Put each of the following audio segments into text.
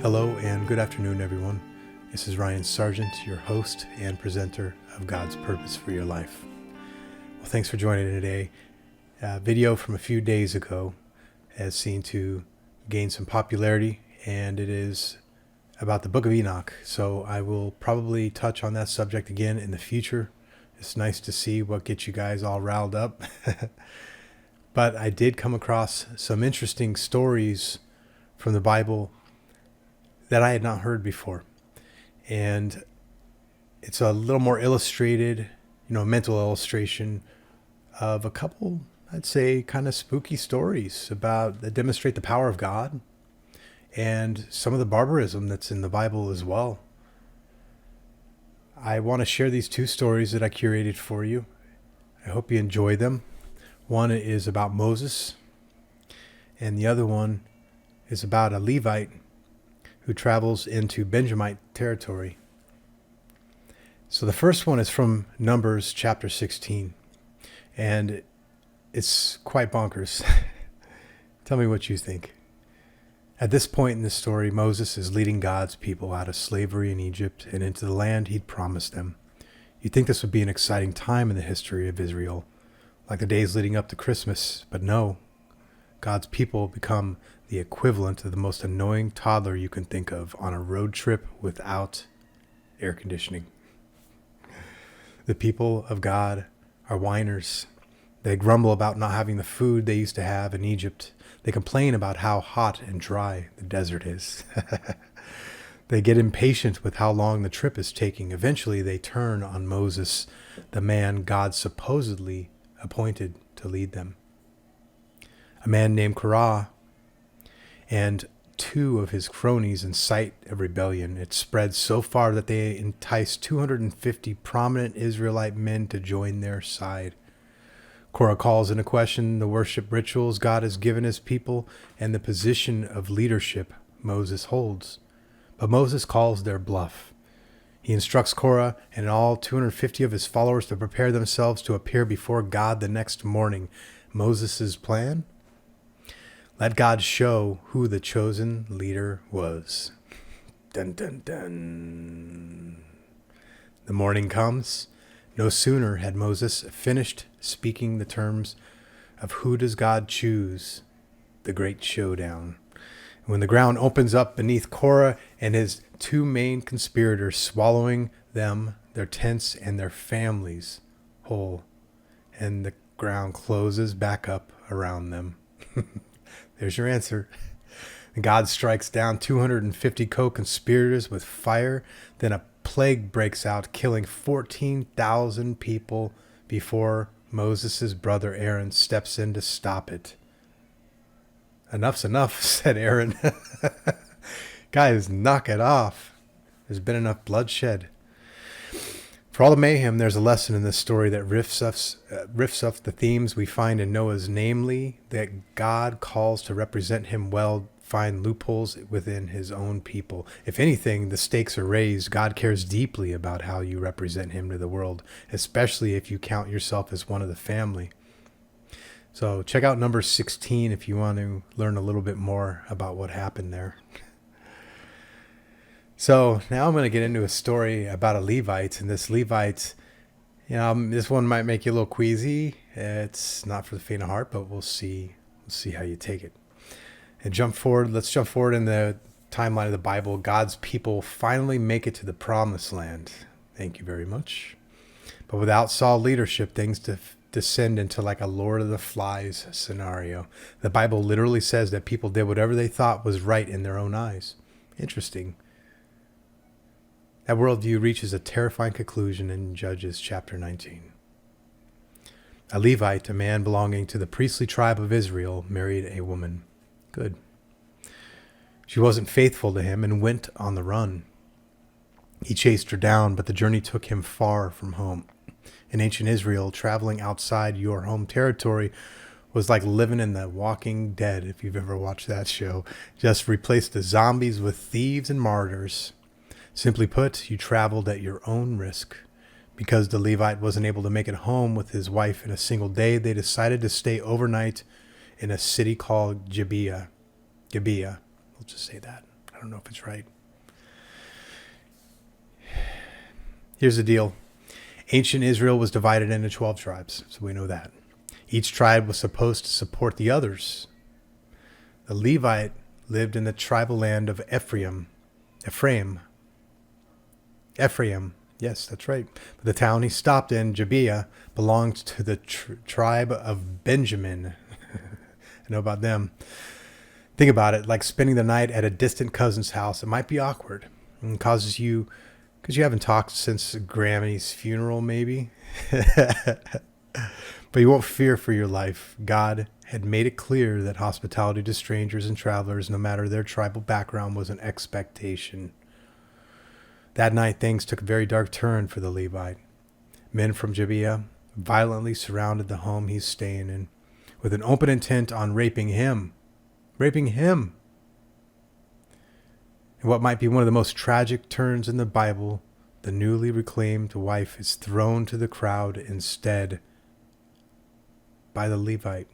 Hello and good afternoon, everyone. This is Ryan Sargent, your host and presenter of God's Purpose for Your Life. Well, thanks for joining today. A video from a few days ago has seen to gain some popularity, and it is about the Book of Enoch. So I will probably touch on that subject again in the future. It's nice to see what gets you guys all riled up. But I did come across some interesting stories from the Bible that I had not heard before. And it's a little more illustrated, mental illustration of a couple, I'd say, kind of spooky stories that demonstrate the power of God and some of the barbarism that's in the Bible as well. I want to share these two stories that I curated for you. I hope you enjoy them. One is about Moses, and the other one is about a Levite who travels into Benjamite territory. So the first one is from Numbers chapter 16, and it's quite bonkers. Tell me what you think. At this point in the story, Moses is leading God's people out of slavery in Egypt and into the land he'd promised them. You'd think this would be an exciting time in the history of Israel, like the days leading up to Christmas, but no. God's people become the equivalent of the most annoying toddler you can think of on a road trip without air conditioning. The people of God are whiners. They grumble about not having the food they used to have in Egypt. They complain about how hot and dry the desert is. They get impatient with how long the trip is taking. Eventually, they turn on Moses, the man God supposedly appointed to lead them. A man named Korah and two of his cronies incite a rebellion. It spreads so far that they entice 250 prominent Israelite men to join their side. Korah calls into question the worship rituals God has given his people and the position of leadership Moses holds. But Moses calls their bluff. He instructs Korah and all 250 of his followers to prepare themselves to appear before God the next morning. Moses' plan? Let God show who the chosen leader was. Dun, dun, dun. The morning comes. No sooner had Moses finished speaking the terms of who does God choose, the great showdown. When the ground opens up beneath Korah and his two main conspirators, swallowing them, their tents, and their families whole, and the ground closes back up around them. There's your answer. God strikes down 250 co-conspirators with fire. Then a plague breaks out, killing 14,000 people before Moses' brother Aaron steps in to stop it. Enough's enough, said Aaron. Guys, knock it off. There's been enough bloodshed. For all the mayhem, there's a lesson in this story that riffs off the themes we find in Noah's, namely that God calls to represent him well, find loopholes within his own people. If anything, the stakes are raised. God cares deeply about how you represent him to the world, especially if you count yourself as one of the family. So check out number 16 if you want to learn a little bit more about what happened there. So now I'm going to get into a story about a Levite, and this Levite, this one might make you a little queasy. It's not for the faint of heart, but we'll see how you take it. And let's jump forward in the timeline of the Bible. God's people finally make it to the promised land. Thank you very much. But without Saul leadership, things descend into like a Lord of the Flies scenario. The Bible literally says that people did whatever they thought was right in their own eyes. Interesting. That worldview reaches a terrifying conclusion in Judges chapter 19. A Levite, a man belonging to the priestly tribe of Israel, married a woman. Good. She wasn't faithful to him and went on the run. He chased her down, but the journey took him far from home. In ancient Israel, traveling outside your home territory was like living in The Walking Dead, if you've ever watched that show. Just replace the zombies with thieves and martyrs. Simply put, you traveled at your own risk. Because the Levite wasn't able to make it home with his wife in a single day, they decided to stay overnight in a city called Gibeah. We'll just say that. I don't know if it's right. Here's the deal. Ancient Israel was divided into 12 tribes, so we know that. Each tribe was supposed to support the others. The Levite lived in the tribal land of Ephraim. Yes, that's right. But the town he stopped in, Gibeah, belonged to the tribe of Benjamin. I know about them. Think about it, like spending the night at a distant cousin's house. It might be awkward and causes you, because you haven't talked since Grammy's funeral, maybe. But you won't fear for your life. God had made it clear that hospitality to strangers and travelers, no matter their tribal background, was an expectation. That night, things took a very dark turn for the Levite. Men from Gibeah violently surrounded the home he's staying in, with an open intent on raping him. And what might be one of the most tragic turns in the Bible, the newly reclaimed wife is thrown to the crowd instead by the Levite.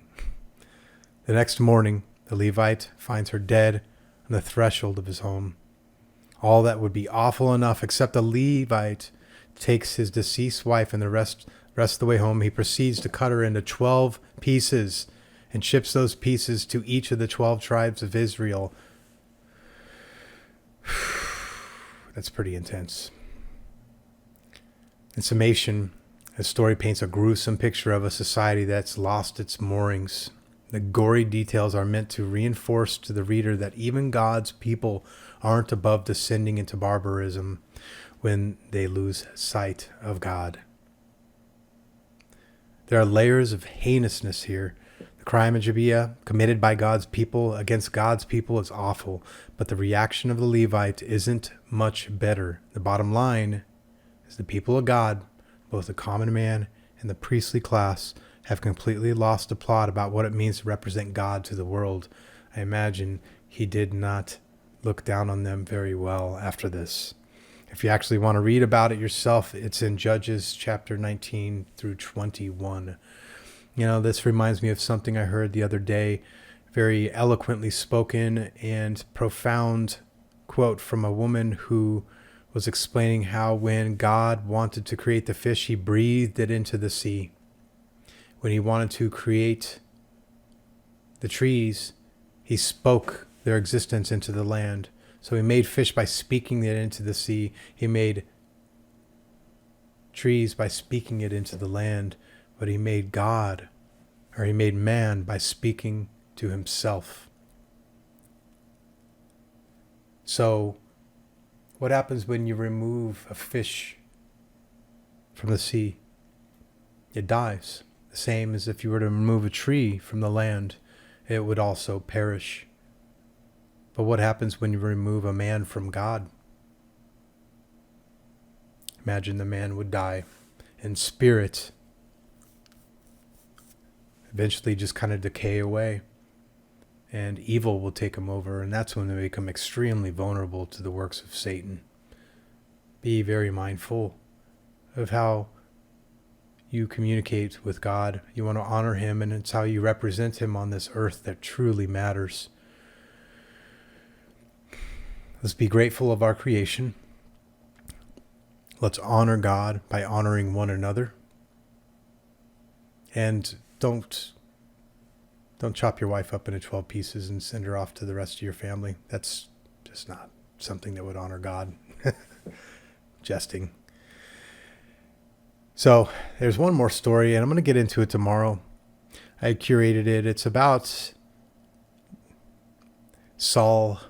The next morning, the Levite finds her dead on the threshold of his home. All that would be awful enough, except the Levite takes his deceased wife, and the rest of the way home, he proceeds to cut her into 12 pieces and ships those pieces to each of the 12 tribes of Israel. That's pretty intense. In summation, the story paints a gruesome picture of a society that's lost its moorings. The gory details are meant to reinforce to the reader that even God's people aren't above descending into barbarism when they lose sight of God. There are layers of heinousness here. The crime of Gibeah, committed by God's people against God's people, is awful, but the reaction of the Levite isn't much better. The bottom line is the people of God, both the common man and the priestly class, have completely lost the plot about what it means to represent God to the world. I imagine he did not look down on them very well after this. If you actually want to read about it yourself, it's in Judges chapter 19 through 21. You know, this reminds me of something I heard the other day, very eloquently spoken and profound quote from a woman who was explaining how when God wanted to create the fish, he breathed it into the sea. When he wanted to create the trees, he spoke their existence into the land. So he made fish by speaking it into the sea. He made trees by speaking it into the land. But he made God, or he made man, by speaking to himself. So what happens when you remove a fish from the sea? It dies. The same as if you were to remove a tree from the land, it would also perish. But what happens when you remove a man from God? Imagine the man would die in spirit, eventually just kind of decay away, and evil will take him over, and that's when they become extremely vulnerable to the works of Satan. Be very mindful of how you communicate with God. You want to honor him, and it's how you represent him on this earth that truly matters. Let's be grateful of our creation. Let's honor God by honoring one another. And don't chop your wife up into 12 pieces and send her off to the rest of your family. That's just not something that would honor God. Jesting. So there's one more story, and I'm going to get into it tomorrow. I curated it. It's about Saul.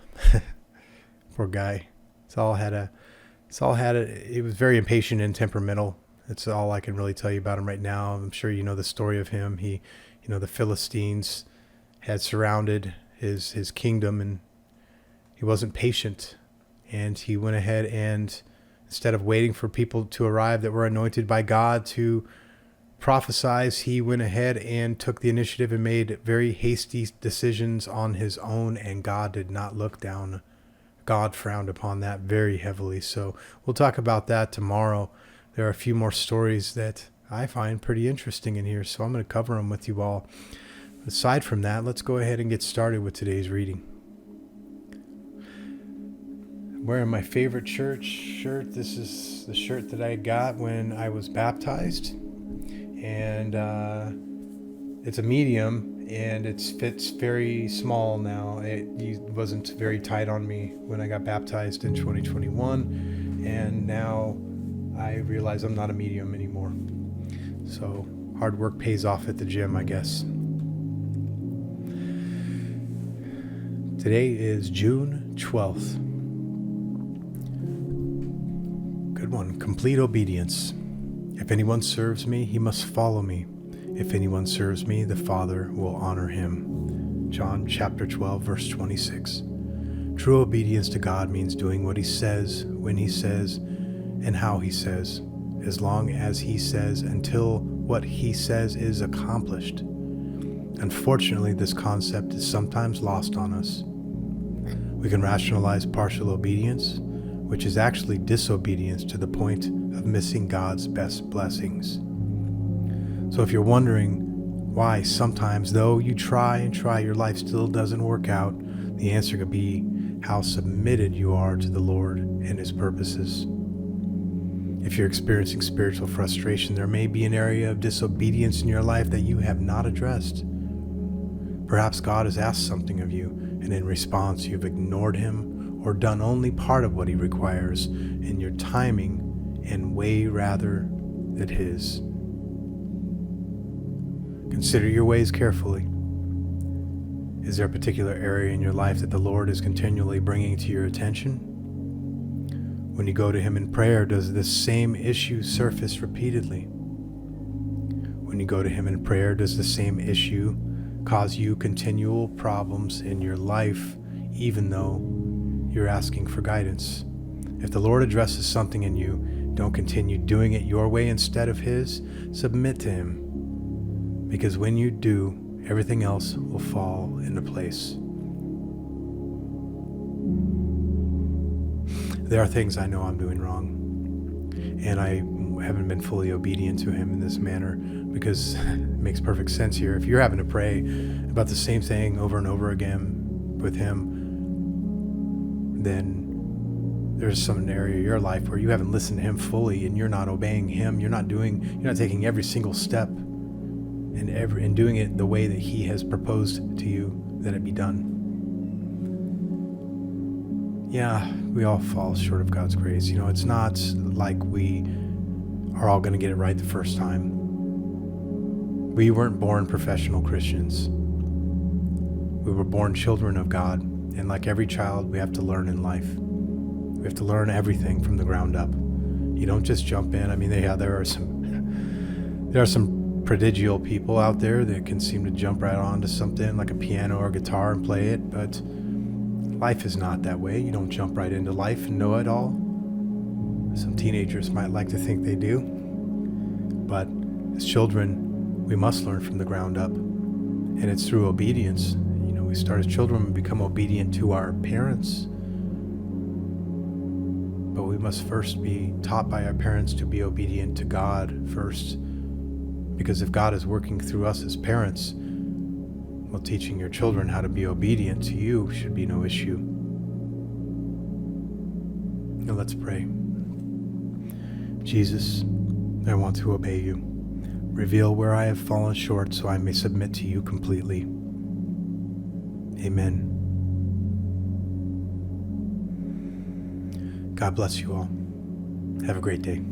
Poor guy. Saul had a, he was very impatient and temperamental. That's all I can really tell you about him right now. I'm sure you know the story of him. The Philistines had surrounded his kingdom, and he wasn't patient. And he went ahead and, instead of waiting for people to arrive that were anointed by God to prophesize, he went ahead and took the initiative and made very hasty decisions on his own, and God did not look down. God frowned upon that very heavily. So we'll talk about that tomorrow. There are a few more stories that I find pretty interesting in here, so I'm going to cover them with you all. Aside from that, let's go ahead and get started with today's reading. wearing my favorite church shirt. This is the shirt that I got when I was baptized. And it's a medium, and it fits very small now. It wasn't very tight on me when I got baptized in 2021. And now I realize I'm not a medium anymore. So hard work pays off at the gym, I guess. Today is June 12th. Good one. Complete obedience. If anyone serves me, he must follow me. If anyone serves me, the Father will honor him. John chapter 12, verse 26. True obedience to God means doing what he says, when he says, and how he says, as long as he says, until what he says is accomplished. Unfortunately, this concept is sometimes lost on us. We can rationalize partial obedience, which is actually disobedience to the point of missing God's best blessings. So if you're wondering why sometimes, though you try and try, your life still doesn't work out, the answer could be how submitted you are to the Lord and his purposes. If you're experiencing spiritual frustration, there may be an area of disobedience in your life that you have not addressed. Perhaps God has asked something of you, and in response you've ignored him or done only part of what he requires in your timing and way rather than his. Consider your ways carefully. Is there a particular area in your life that the Lord is continually bringing to your attention? When you go to him in prayer, does this same issue surface repeatedly? When you go to him in prayer, does the same issue cause you continual problems in your life, even though you're asking for guidance? If the Lord addresses something in you, don't continue doing it your way instead of his. Submit to him, because when you do, everything else will fall into place. There are things I know I'm doing wrong, and I haven't been fully obedient to him in this manner, because it makes perfect sense here. If you're having to pray about the same thing over and over again with him, then there's some area of your life where you haven't listened to him fully, and you're not obeying him. You're not taking every single step and doing it the way that he has proposed to you that it be done. Yeah, we all fall short of God's grace. It's not like we are all going to get it right the first time. We weren't born professional Christians. We were born children of God, and like every child, we have to learn in life. We have to learn everything from the ground up. You don't just jump in. I mean, there are some prodigal people out there that can seem to jump right onto something like a piano or guitar and play it, but life is not that way. You don't jump right into life and know it all. Some teenagers might like to think they do, but as children, we must learn from the ground up, and it's through obedience. We start as children and become obedient to our parents, but we must first be taught by our parents to be obedient to God first, because if God is working through us as parents, well, teaching your children how to be obedient to you should be no issue. Now let's pray. Jesus, I want to obey you. Reveal where I have fallen short so I may submit to you completely. Amen. God bless you all. Have a great day.